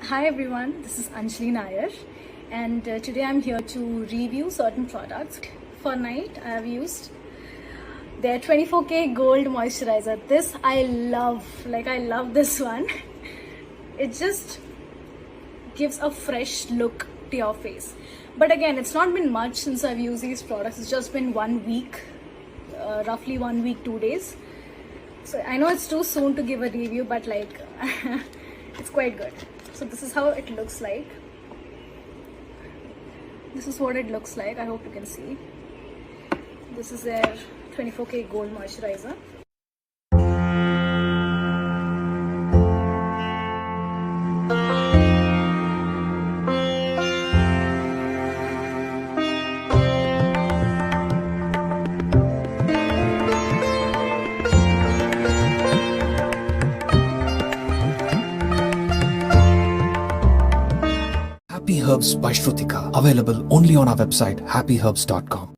Hi everyone, this is Anjali Nair and today I'm here to review certain products. For night I have used their 24K Gold Moisturizer. This I love, I love this one. It just gives a fresh look to your face. But again, it's not been much since I've used these products. It's just been 1 week, roughly 1 week, 2 days. So I know it's too soon to give a review, but it's quite good. So this is how it looks like. This is what it looks like. I hope you can see. This is their 24K Gold Moisturizer. Haappy Herbs by Shrutika. Available only on our website happyherbs.com.